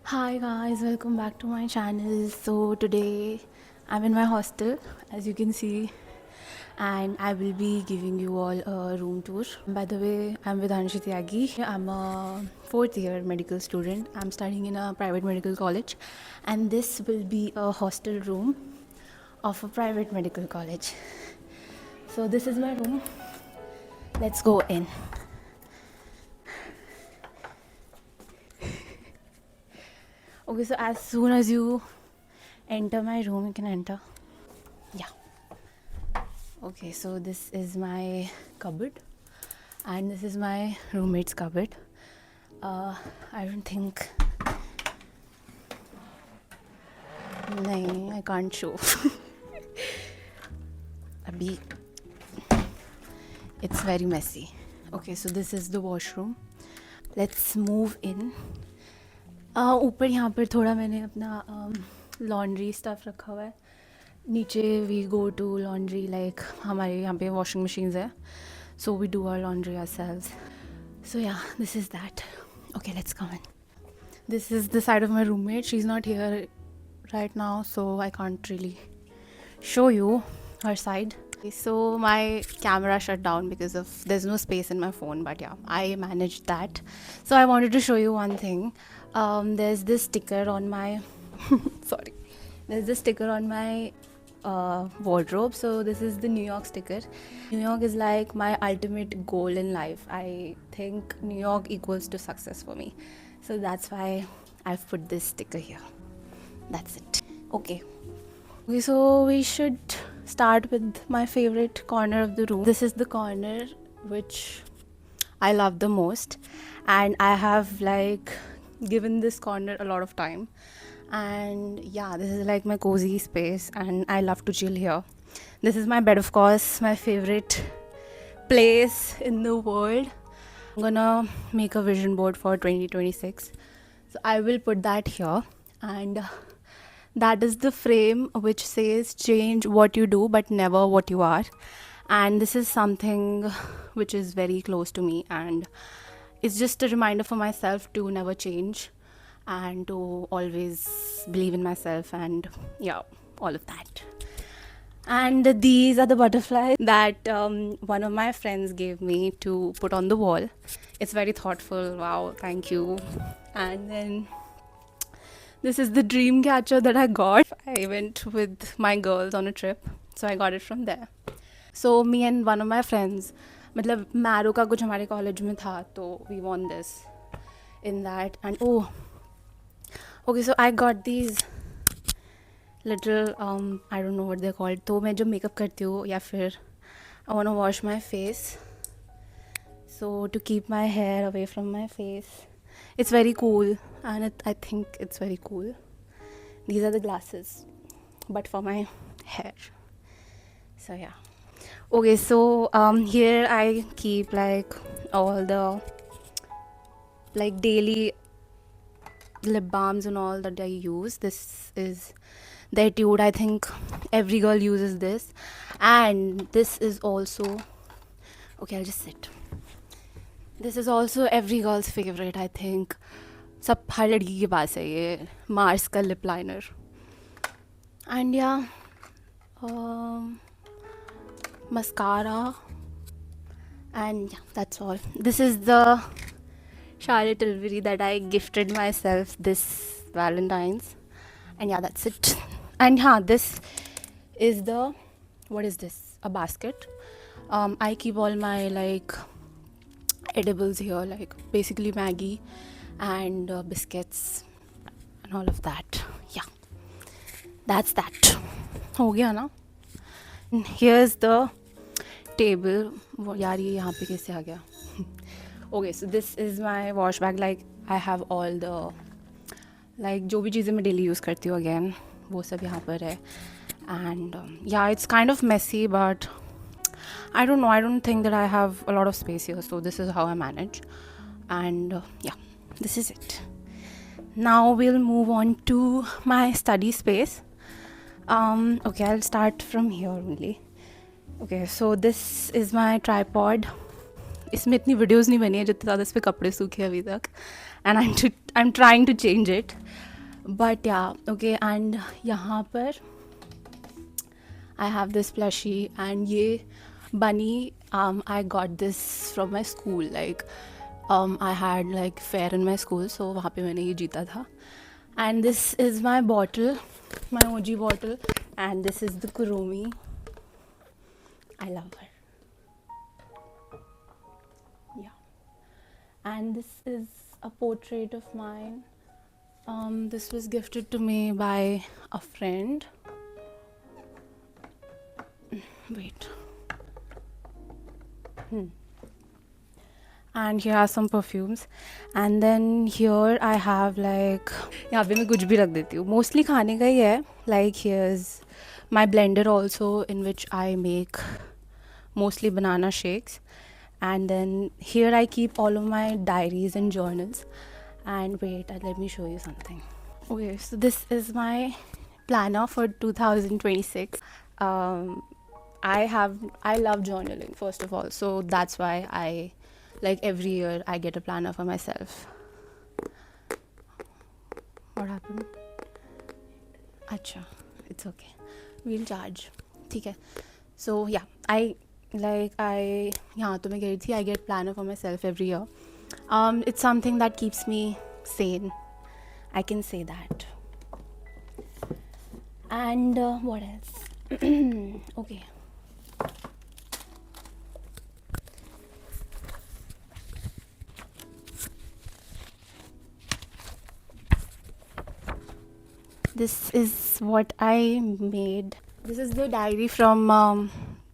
Hi guys, welcome back to my channel. So today I'm in my hostel, as you can see, and I will be giving you all a room tour. By the way, I'm with Anshi Tyagi. I'm a fourth year medical student. I'm studying in a private medical college, and this will be a hostel room of a private medical college. So this is my room. Let's go in. Okay, so as soon as you enter my room, you can enter. Yeah. Okay, so this is my cupboard, and this is my roommate's cupboard. I don't think. No, I can't show. Abhi, it's very messy. Okay, so this is the washroom. Let's move in. ऊपर यहाँ पर थोड़ा मैंने अपना laundry stuff रखा हुआ है. नीचे we go to laundry, like हमारे यहाँ पे वॉशिंग मशीन्स है, so we do our laundry ourselves. So yeah, this is that. Okay, let's come in. This is the side of my roommate. She's not here right now, so I can't really show you her side. So my camera shut down because of there's no space in my phone, but yeah, I managed that. So I wanted to show you one thing. There's this sticker on my sorry, there's this sticker on my wardrobe. So this is the New York sticker. New York is like my ultimate goal in life. I think New York equals to success for me, so that's why I've put this sticker here. That's it. Okay, so we should start with my favorite corner of the room. This is the corner which I love the most, and I have like given this corner a lot of time. And yeah, this is like my cozy space, and I love to chill here. This is my bed, of course, my favorite place in the world. I'm gonna make a vision board for 2026, so I will put that here. And that is the frame which says change what you do but never what you are. And this is something which is very close to me, and it's just a reminder for myself to never change and to always believe in myself, and yeah, all of that. And these are the butterflies that one of my friends gave me to put on the wall. It's very thoughtful. Wow, thank you. And then this is the dream catcher that I got. I went with my girls on a trip, so I got it from there. So me and one of my friends, मतलब marrow का कुछ हमारे college में था, तो we won this in that. And oh, okay, so I got these little I don't know what they're called. तो मैं जब मेकअप करती हूँ या फिर I want to wash my face, so to keep my hair away from my face, it's very cool, and I think it's very cool. These are the glasses, but for my hair. So yeah. Okay, so here I keep like all the like daily lip balms and all that I use. This is the Etude. I think every girl uses this, and this is also okay. I'll just sit. This is also every girl's favorite. I think सब हर लड़की के पास है ये Mars का lip liner. And yeah, mascara, and yeah, that's all. This is the Charlotte Tilbury that I gifted myself this Valentine's, and yeah, that's it. And yeah, this is the, what is this, a basket. I keep all my like edibles here, like basically Maggie and biscuits and all of that. Yeah, that's that. हो गया ना? Here's the table. वो यार ये यहाँ पे कैसे आ गया? Okay, so this is my wash bag. Like I have all the like जो भी चीज़ें मैं daily use करती हूँ again, वो सब यहाँ पर है. And yeah, it's kind of messy, but I don't know. I don't think that I have a lot of space here, so this is how I manage. And yeah, this is it. Now we'll move on to my study space. Okay, I'll start from here only. Okay, so this is my tripod. इसमें इतनी videos नहीं बनी है जितने ज़्यादा इस पर कपड़े सूखे अभी तक, and I'm trying to change it. But yeah, okay, and यहाँ पर I have this plushie, and ये bunny, I got this from my school. Like, I had like fair in my school, so वहाँ पे मैंने ये जीता था. And this is my bottle, my OG bottle, and this is the Kuromi. I love her. Yeah. And this is a portrait of mine. This was gifted to me by a friend. Wait. And here are some perfumes. And then here I have like, यहाँ पे मैं कुछ भी रख देती हूँ, mostly खाने का ही है. Like here's my blender also, in which I make mostly banana shakes. And then here I keep all of my diaries and journals. And wait, let me show you something. Okay, so this is my planner for 2026. I love journaling, first of all, so that's why I, like, every year I get a planner for myself. What happened? Acha, it's okay, we'll charge. ठीक है. So yeah, I यहाँ तो मैं कह रही थी, I get planner for myself every year. It's something that keeps me sane, I can say that. And what else? Okay. This is what I made. This is the diary from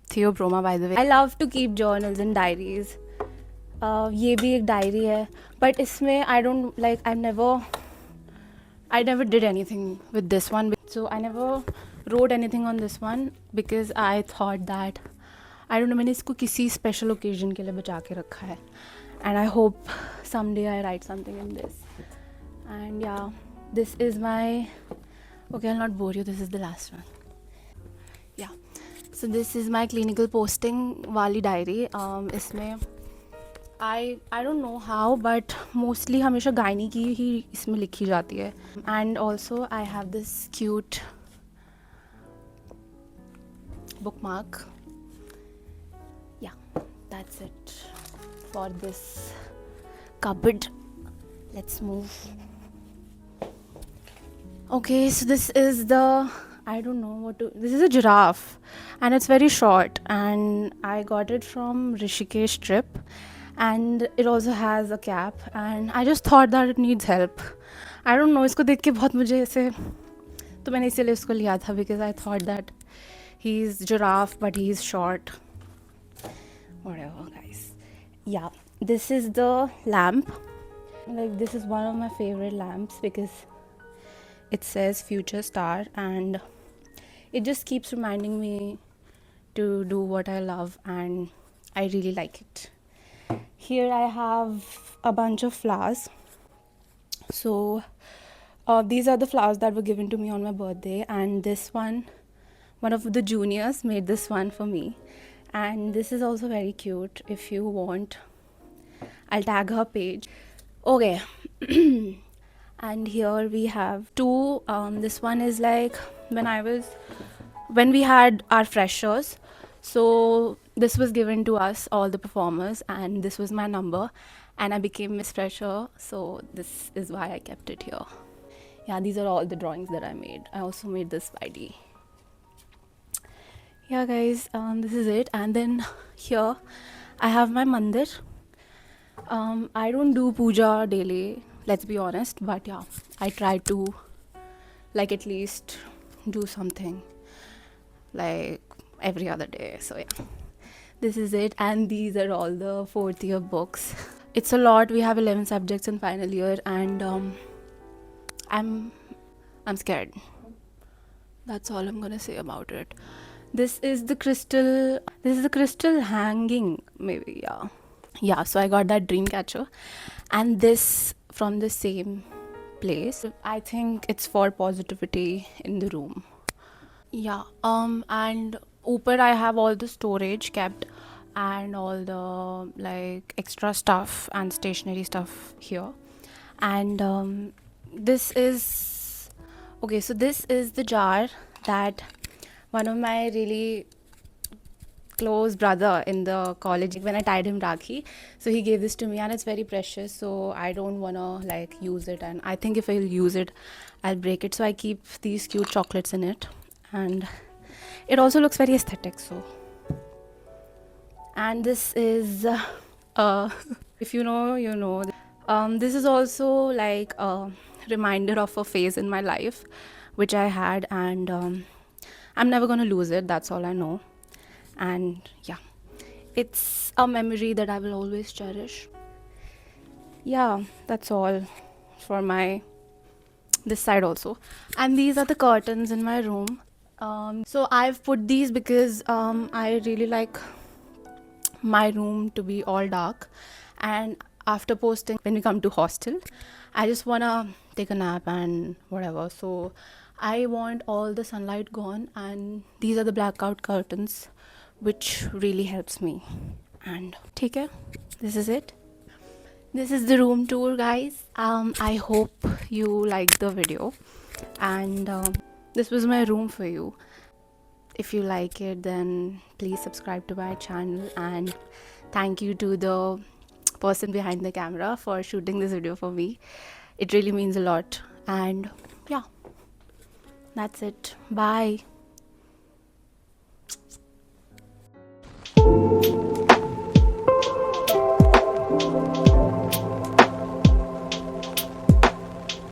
Theo Broma, by the way. I love to keep journals and diaries. ये भी एक diary है, but इसमें I never did anything with this one. So I never wrote anything on this one because I thought that, I don't know, मैंने इसको किसी special occasion के लिए बचा के रखा है. And I hope someday I write something in this. And yeah, this is my, okay, I'll not bore you, this is the last one. Yeah, so this is my clinical posting वाली diary. इसमें I don't know how, but mostly हमेशा gynae की ही इसमें लिखी जाती है. And also I have this cute bookmark. Yeah, that's it for this cupboard. Let's move. Okay, so this is the, I don't know what to, this is a giraffe, and it's very short, and I got it from Rishikesh trip, and it also has a cap, and I just thought that it needs help. I don't know, इसको देख के बहुत मुझे ऐसे, तो मैंने इसीलिए इसको लिया था, because I thought that he's giraffe but he's short. Whatever, guys. Yeah, this is the lamp. Like, this is one of my favorite lamps because it says future star, and it just keeps reminding me to do what I love, and I really like it. Here I have a bunch of flowers. So these are the flowers that were given to me on my birthday, and this one of the juniors made this one for me, and this is also very cute. If you want, I'll tag her page. Okay. And here we have two. This one is like when we had our freshers, so this was given to us, all the performers, and this was my number, and I became Miss Fresher, so this is why I kept it here. Yeah, these are all the drawings that I made. I also made this ID. Yeah, guys, this is it. And then here I have my mandir. I don't do puja daily, let's be honest, but yeah, I try to, like, at least do something like every other day. So yeah, this is it, and these are all the fourth year books. It's a lot. We have 11 subjects in final year, and I'm scared. That's all I'm gonna say about it. This is the crystal hanging, maybe. Yeah, so I got that dream catcher, and this from the same place. I think it's for positivity in the room. Yeah, and ऊपर I have all the storage kept, and all the like extra stuff and stationery stuff here. And this is Okay, so this is the jar that one of my really close brother in the college, when I tied him Rakhi, so he gave this to me, and it's very precious, so I don't want to like use it, and I think if I'll use it I'll break it, so I keep these cute chocolates in it, and it also looks very aesthetic. So, and this is uh if you know, you know, this is also like a reminder of a phase in my life which I had, and I'm never going to lose it, that's all I know. And yeah, it's a memory that I will always cherish. Yeah, that's all for my this side also. And these are the curtains in my room. So I've put these because I really like my room to be all dark, and after posting when we come to hostel, I just wanna take a nap and whatever, so I want all the sunlight gone, and these are the blackout curtains which really helps me. And take care, this is it. This is the room tour, guys. I hope you liked the video, and this was my room for you. If you like it, then please subscribe to my channel, and thank you to the person behind the camera for shooting this video for me. It really means a lot. And yeah, that's it. Bye.